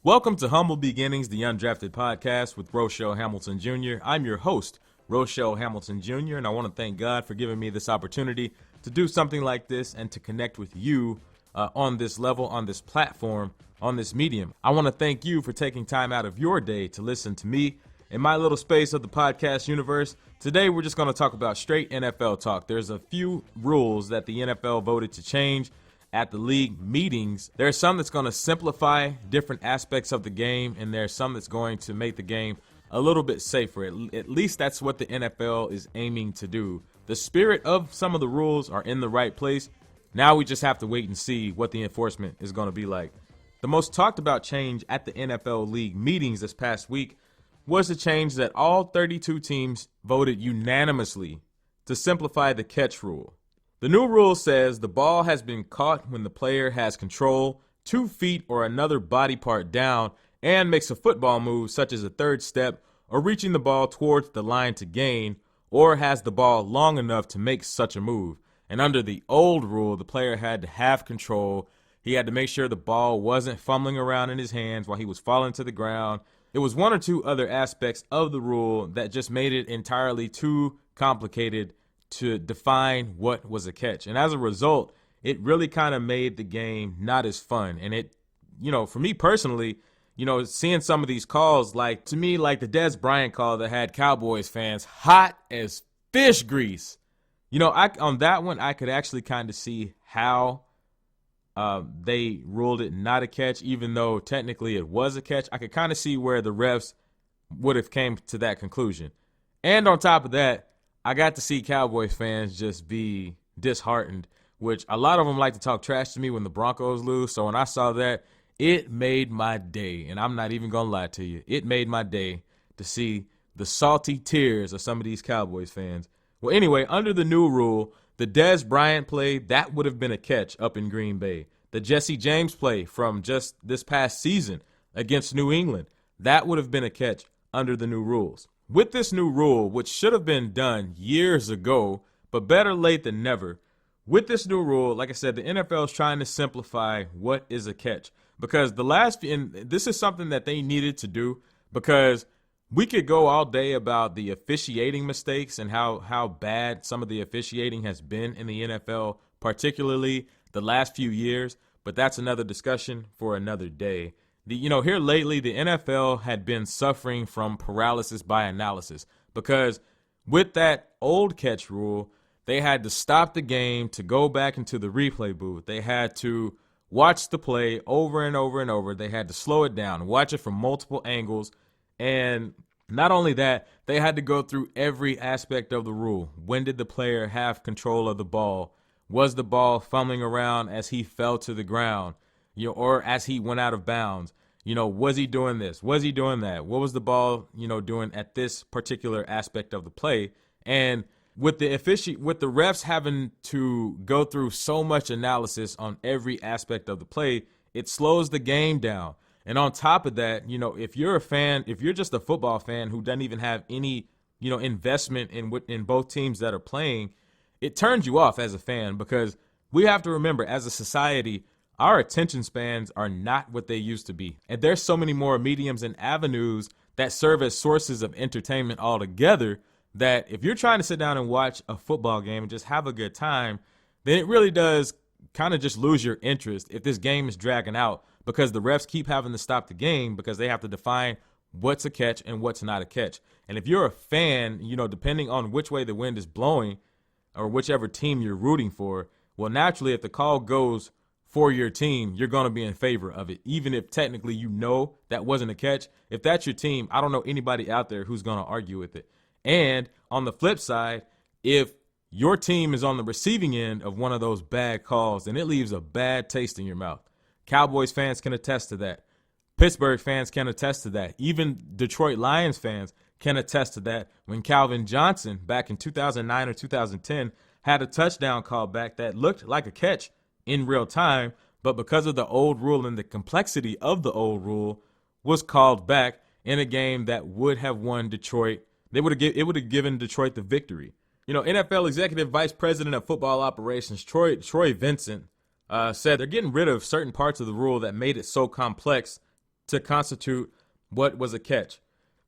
Welcome to Humble Beginnings, the Undrafted Podcast with Roushell Hamilton Jr. I'm your host, Roushell Hamilton Jr., and I want to thank God for giving me this opportunity to do something like this and to connect with you on this level, on this platform, on this medium. I want to thank you for taking time out of your day to listen to me in my little space of the podcast universe. Today, we're just going to talk about straight NFL talk. There's a few rules that the NFL voted to change at the league meetings. There's some that's going to simplify different aspects of the game, and there's some that's going to make the game a little bit safer. At least that's what the NFL is aiming to do. The spirit of some of the rules are in the right place. Now we just have to wait and see what the enforcement is going to be like. The most talked about change at the NFL league meetings this past week was the change that all 32 teams voted unanimously to simplify the catch rule. The new rule says the ball has been caught when the player has control, 2 feet or another body part down, and makes a football move such as a third step or reaching the ball towards the line to gain, or has the ball long enough to make such a move. And under the old rule, the player had to have control. He had to make sure the ball wasn't fumbling around in his hands while he was falling to the ground. It was one or two other aspects of the rule that just made it entirely too complicated to define what was a catch. And as a result, it really kind of made the game not as fun. And it, for me personally, seeing some of these calls, like to me, like the Dez Bryant call that had Cowboys fans hot as fish grease. On that one, I could actually kind of see how they ruled it not a catch, even though technically it was a catch. I could kind of see where the refs would have came to that conclusion. And on top of that, I got to see Cowboys fans just be disheartened, which a lot of them like to talk trash to me when the Broncos lose. So when I saw that, it made my day. And I'm not even going to lie to you. It made my day to see the salty tears of some of these Cowboys fans. Well, anyway, under the new rule, the Dez Bryant play, that would have been a catch up in Green Bay. The Jesse James play from just this past season against New England, that would have been a catch under the new rules. With this new rule, which should have been done years ago, but better late than never, with this new rule, like I said, the NFL is trying to simplify what is a catch. Because this is something that they needed to do, because we could go all day about the officiating mistakes and how bad some of the officiating has been in the NFL, particularly the last few years, but that's another discussion for another day. Here lately, the NFL had been suffering from paralysis by analysis, because with that old catch rule, they had to stop the game to go back into the replay booth. They had to watch the play over and over and over. They had to slow it down, watch it from multiple angles. And not only that, they had to go through every aspect of the rule. When did the player have control of the ball? Was the ball fumbling around as he fell to the ground, or as he went out of bounds? Was he doing this? Was he doing that? What was the ball, doing at this particular aspect of the play? And with the refs having to go through so much analysis on every aspect of the play, it slows the game down. And on top of that, if you're a fan, if you're just a football fan who doesn't even have any, investment in both teams that are playing, it turns you off as a fan, because we have to remember, as a society, our attention spans are not what they used to be. And there's so many more mediums and avenues that serve as sources of entertainment altogether, that if you're trying to sit down and watch a football game and just have a good time, then it really does kind of just lose your interest if this game is dragging out, because the refs keep having to stop the game because they have to define what's a catch and what's not a catch. And if you're a fan, depending on which way the wind is blowing or whichever team you're rooting for, well, naturally, if the call goes for your team, you're going to be in favor of it, even if technically that wasn't a catch. If that's your team, I don't know anybody out there who's going to argue with it. And on the flip side, if your team is on the receiving end of one of those bad calls, then it leaves a bad taste in your mouth. Cowboys fans can attest to that. Pittsburgh fans can attest to that. Even Detroit Lions fans can attest to that. When Calvin Johnson, back in 2009 or 2010, had a touchdown call back that looked like a catch in real time, but because of the old rule and the complexity of the old rule, was called back in a game that would have won Detroit. It would have given Detroit the victory. NFL Executive Vice President of Football Operations Troy Vincent said they're getting rid of certain parts of the rule that made it so complex to constitute what was a catch.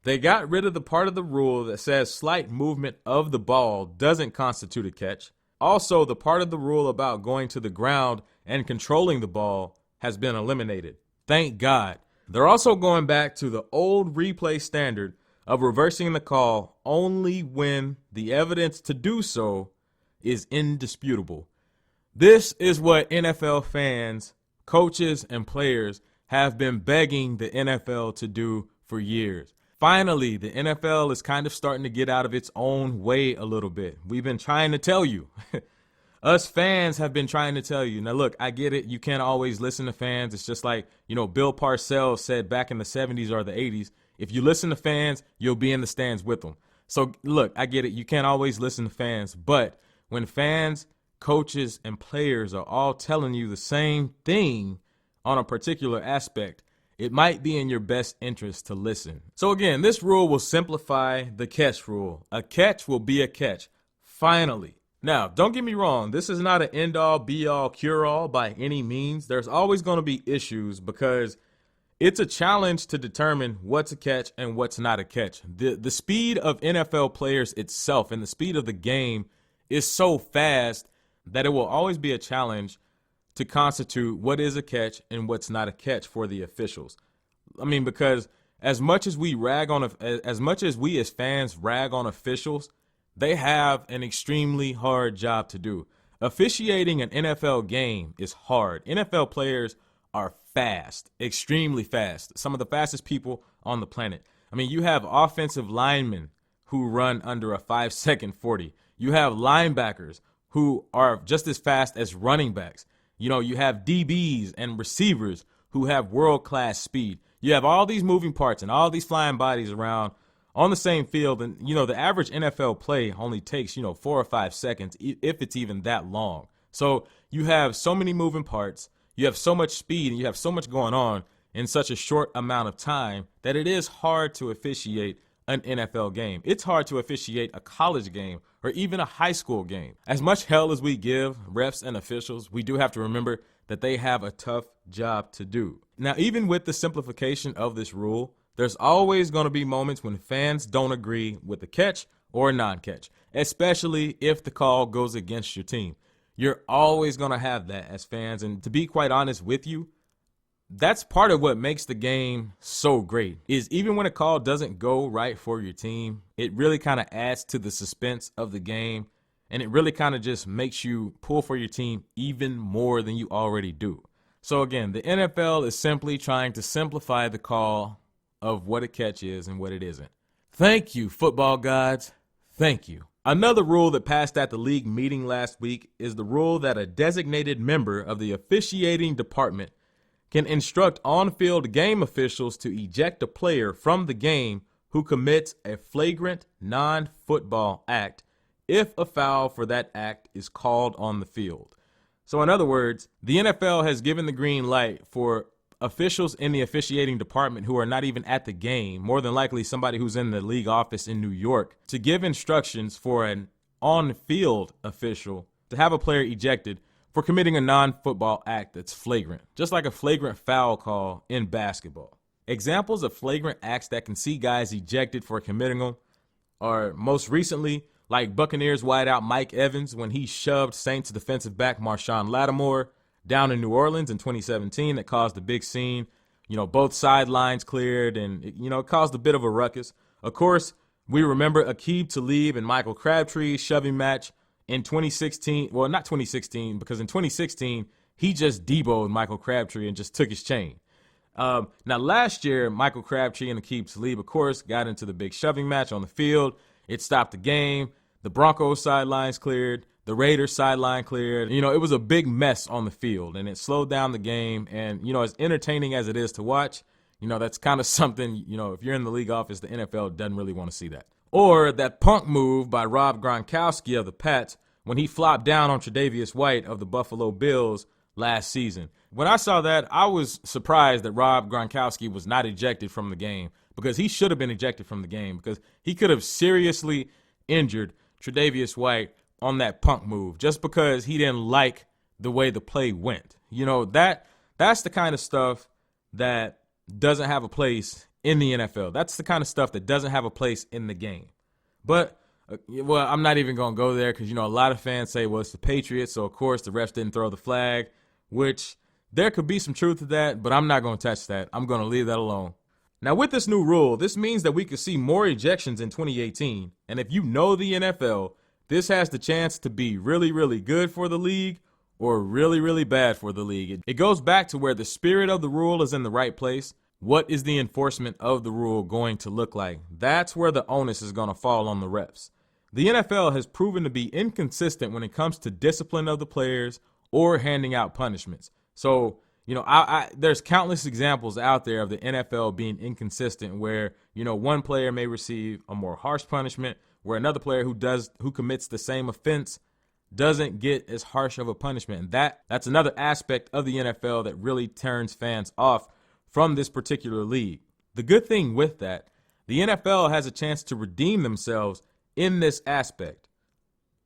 They got rid of the part of the rule that says slight movement of the ball doesn't constitute a catch. Also, the part of the rule about going to the ground and controlling the ball has been eliminated. Thank God. They're also going back to the old replay standard of reversing the call only when the evidence to do so is indisputable. This is what NFL fans, coaches, and players have been begging the NFL to do for years. Finally, the NFL is kind of starting to get out of its own way a little bit. We've been trying to tell you. Us fans have been trying to tell you. Now, look, I get it. You can't always listen to fans. It's just like, Bill Parcells said back in the 70s or the 80s, if you listen to fans, you'll be in the stands with them. So, look, I get it. You can't always listen to fans. But when fans, coaches, and players are all telling you the same thing on a particular aspect, it might be in your best interest to listen. So again, this rule will simplify the catch rule. A catch will be a catch. Finally. Now, don't get me wrong. This is not an end-all, be-all, cure-all by any means. There's always going to be issues because it's a challenge to determine what's a catch and what's not a catch. The speed of NFL players itself and the speed of the game is so fast that it will always be a challenge to constitute what is a catch and what's not a catch for the officials. I mean, because as much as we as fans rag on officials, they have an extremely hard job to do. Officiating an NFL game is hard. NFL players are fast, extremely fast, some of the fastest people on the planet. I mean, you have offensive linemen who run under a 5-second 40. You have linebackers who are just as fast as running backs. You have DBs and receivers who have world-class speed. You have all these moving parts and all these flying bodies around on the same field. And, the average NFL play only takes, 4 or 5 seconds, if it's even that long. So you have so many moving parts. You have so much speed and you have so much going on in such a short amount of time that it is hard to officiate an NFL game. It's hard to officiate a college game or even a high school game. As much hell as we give refs and officials, we do have to remember that they have a tough job to do. Now, even with the simplification of this rule, there's always going to be moments when fans don't agree with a catch or a non-catch, especially if the call goes against your team. You're always going to have that as fans. And to be quite honest with you, that's part of what makes the game so great is even when a call doesn't go right for your team, it really kind of adds to the suspense of the game. And it really kind of just makes you pull for your team even more than you already do. So again, the NFL is simply trying to simplify the call of what a catch is and what it isn't. Thank you, football gods. Thank you. Another rule that passed at the league meeting last week is the rule that a designated member of the officiating department can instruct on-field game officials to eject a player from the game who commits a flagrant non-football act if a foul for that act is called on the field. So in other words, the NFL has given the green light for officials in the officiating department who are not even at the game, more than likely somebody who's in the league office in New York, to give instructions for an on-field official to have a player ejected for committing a non-football act that's flagrant, just like a flagrant foul call in basketball. Examples of flagrant acts that can see guys ejected for committing them are most recently like Buccaneers wideout Mike Evans when he shoved Saints defensive back Marshawn Lattimore down in New Orleans in 2017 that caused a big scene. Both sidelines cleared and, it caused a bit of a ruckus. Of course, we remember Aqib Talib and Michael Crabtree's shoving match in 2016. Well, not 2016, because in 2016, he just deboed Michael Crabtree and just took his chain. Now, last year, Michael Crabtree and Aqib Talib, of course, got into the big shoving match on the field. It stopped the game. The Broncos sidelines cleared. The Raiders sideline cleared. It was a big mess on the field, and it slowed down the game. And, as entertaining as it is to watch, that's kind of something, if you're in the league office, the NFL doesn't really want to see that. Or that punk move by Rob Gronkowski of the Pats when he flopped down on Tre'Davious White of the Buffalo Bills last season. When I saw that, I was surprised that Rob Gronkowski was not ejected from the game, because he should have been ejected from the game, because he could have seriously injured Tre'Davious White on that punk move just because he didn't like the way the play went. That's the kind of stuff that doesn't have a place in the NFL. That's the kind of stuff that doesn't have a place in the game. But, well, I'm not even going to go there because, a lot of fans say, well, it's the Patriots, so, of course, the refs didn't throw the flag, which there could be some truth to that, but I'm not going to touch that. I'm going to leave that alone. Now, with this new rule, this means that we could see more ejections in 2018, and if you know the NFL, this has the chance to be really, really good for the league or really, really bad for the league. It goes back to where the spirit of the rule is in the right place. What is the enforcement of the rule going to look like? That's where the onus is going to fall on the refs. The NFL has proven to be inconsistent when it comes to discipline of the players or handing out punishments. So, there's countless examples out there of the NFL being inconsistent where, one player may receive a more harsh punishment where another player who commits the same offense doesn't get as harsh of a punishment. And that's another aspect of the NFL that really turns fans off from this particular league. The good thing with that, the NFL has a chance to redeem themselves in this aspect.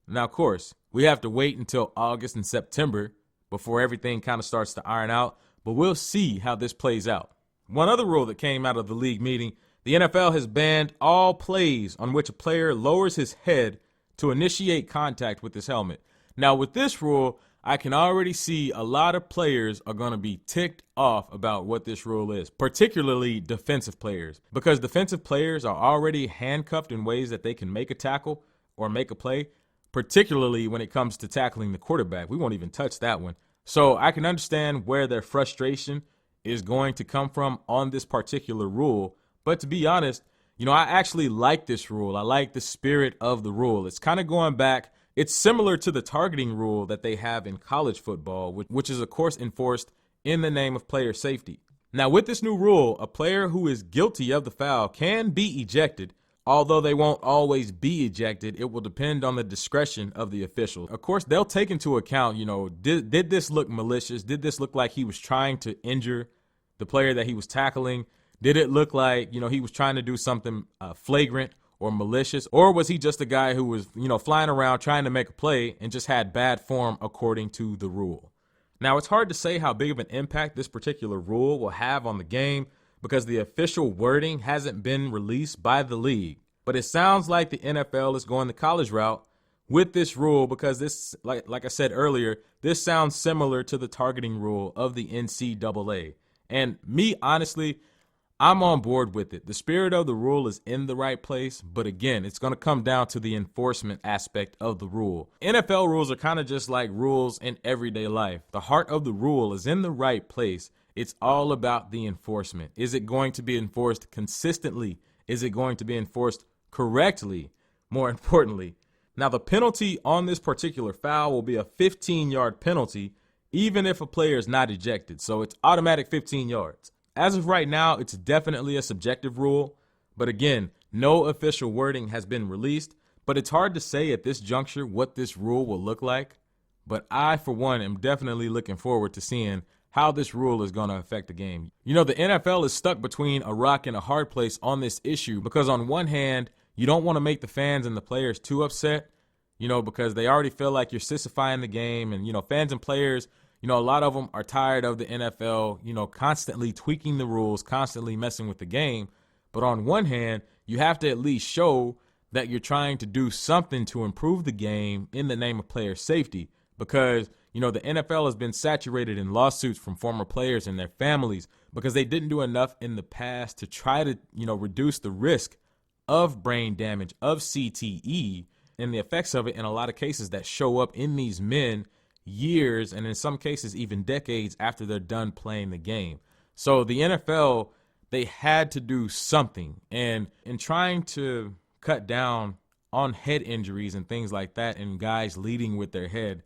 Now, of course, we have to wait until August and September before everything kind of starts to iron out, but we'll see how this plays out. One other rule that came out of the league meeting, the NFL has banned all plays on which a player lowers his head to initiate contact with his helmet. Now, with this rule, I can already see a lot of players are going to be ticked off about what this rule is, particularly defensive players, because defensive players are already handcuffed in ways that they can make a tackle or make a play, particularly when it comes to tackling the quarterback. We won't even touch that one. So I can understand where their frustration is going to come from on this particular rule. But to be honest, I actually like this rule. I like the spirit of the rule. It's kind of going back. It's similar to the targeting rule that they have in college football, which is, of course, enforced in the name of player safety. Now, with this new rule, a player who is guilty of the foul can be ejected. Although they won't always be ejected, it will depend on the discretion of the official. Of course, they'll take into account, did this look malicious? Did this look like he was trying to injure the player that he was tackling? Did it look like, he was trying to do something flagrant or malicious? Or was he just a guy who was, flying around trying to make a play and just had bad form according to the rule? Now, it's hard to say how big of an impact this particular rule will have on the game because the official wording hasn't been released by the league. But it sounds like the NFL is going the college route with this rule because this, like I said earlier, this sounds similar to the targeting rule of the NCAA. And me, honestly, I'm on board with it. The spirit of the rule is in the right place, but again, it's going to come down to the enforcement aspect of the rule. NFL rules are kind of just like rules in everyday life. The heart of the rule is in the right place. It's all about the enforcement. Is it going to be enforced consistently? Is it going to be enforced correctly? More importantly, now the penalty on this particular foul will be a 15-yard penalty, even if a player is not ejected. So it's automatic 15 yards. As of right now, it's definitely a subjective rule. But again, no official wording has been released. But it's hard to say at this juncture what this rule will look like. But I, for one, am definitely looking forward to seeing how this rule is going to affect the game. The NFL is stuck between a rock and a hard place on this issue because on one hand, you don't want to make the fans and the players too upset, because they already feel like you're sissifiing the game. And, fans and players, a lot of them are tired of the NFL, constantly tweaking the rules, constantly messing with the game. But on one hand, you have to at least show that you're trying to do something to improve the game in the name of player safety because the NFL has been saturated in lawsuits from former players and their families because they didn't do enough in the past to try to, reduce the risk of brain damage, of CTE, and the effects of it in a lot of cases that show up in these men years and in some cases even decades after they're done playing the game. So the NFL, they had to do something. And in trying to cut down on head injuries and things like that and guys leading with their head,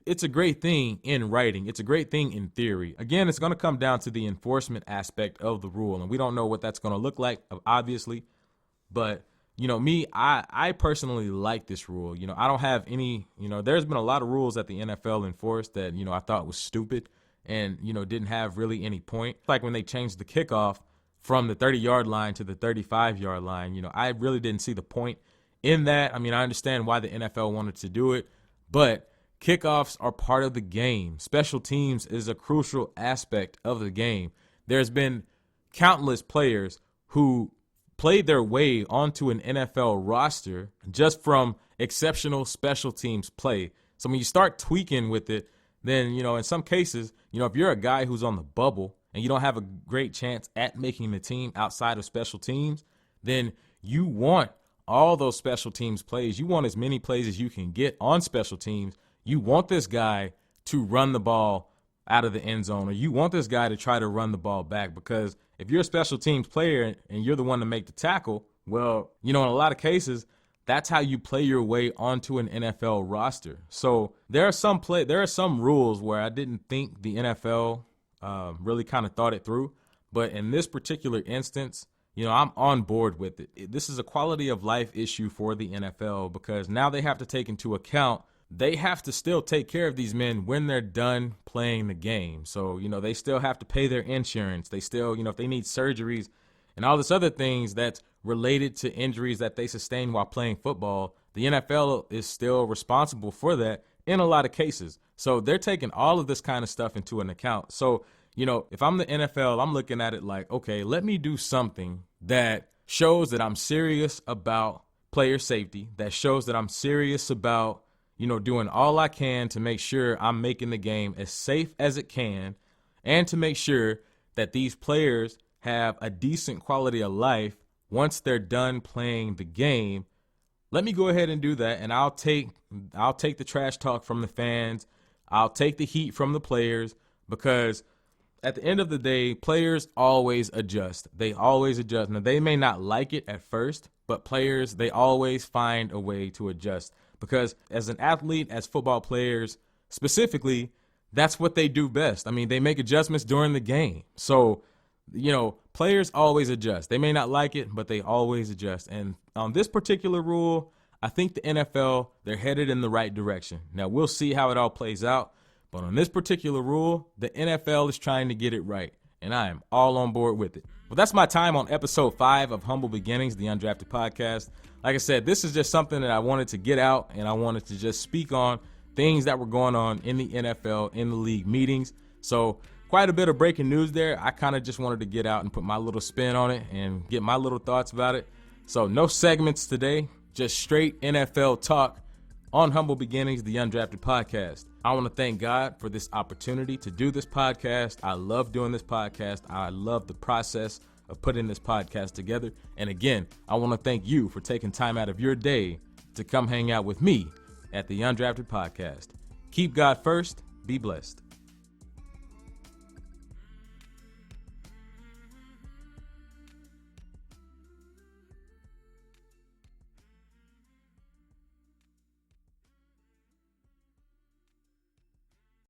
it's a great thing in writing. It's a great thing in theory. Again, it's going to come down to the enforcement aspect of the rule. And we don't know what that's going to look like, obviously. But, I personally like this rule. I don't have any, there's been a lot of rules that the NFL enforced that, I thought was stupid and, didn't have really any point. Like when they changed the kickoff from the 30-yard line to the 35-yard line, I really didn't see the point in that. I mean, I understand why the NFL wanted to do it, but kickoffs are part of the game. Special teams is a crucial aspect of the game. there's been countless players who played their way onto an NFL roster just from exceptional special teams play. So when you start tweaking with it, then, in some cases, if you're a guy who's on the bubble and you don't have a great chance at making the team outside of special teams, then you want all those special teams plays. You want as many plays as you can get on special teams. You want this guy to run the ball out of the end zone, or you want this guy to try to run the ball back, because if you're a special teams player and you're the one to make the tackle, well, in a lot of cases, that's how you play your way onto an NFL roster. So there are some rules where I didn't think the NFL really kind of thought it through. But in this particular instance, I'm on board with it. This is a quality of life issue for the NFL, because now they have to take into account, they have to still take care of these men when they're done playing the game. So, they still have to pay their insurance. They still, if they need surgeries and all this other things that's related to injuries that they sustain while playing football, the NFL is still responsible for that in a lot of cases. So they're taking all of this kind of stuff into an account. So, if I'm the NFL, I'm looking at it like, okay, let me do something that shows that I'm serious about player safety, that shows that I'm serious about, doing all I can to make sure I'm making the game as safe as it can, and to make sure that these players have a decent quality of life once they're done playing the game. Let me go ahead and do that, and I'll take the trash talk from the fans. I'll take the heat from the players, because at the end of the day, players always adjust. They always adjust. Now, they may not like it at first, but players, they always find a way to adjust, because as an athlete, as football players specifically, that's what they do best. I mean, they make adjustments during the game. So, players always adjust. They may not like it, but they always adjust. And on this particular rule, I think the NFL, they're headed in the right direction. Now, we'll see how it all plays out. But on this particular rule, the NFL is trying to get it right, and I am all on board with it. Well, that's my time on episode 5 of Humble Beginnings, the Undrafted Podcast. Like I said, this is just something that I wanted to get out, and I wanted to just speak on things that were going on in the NFL, in the league meetings. So quite a bit of breaking news there. I kind of just wanted to get out and put my little spin on it and get my little thoughts about it. So no segments today, just straight NFL talk on Humble Beginnings, the Undrafted Podcast. I want to thank God for this opportunity to do this podcast. I love doing this podcast. I love the process of putting this podcast together. And again, I want to thank you for taking time out of your day to come hang out with me at the Undrafted Podcast. Keep God first. Be blessed.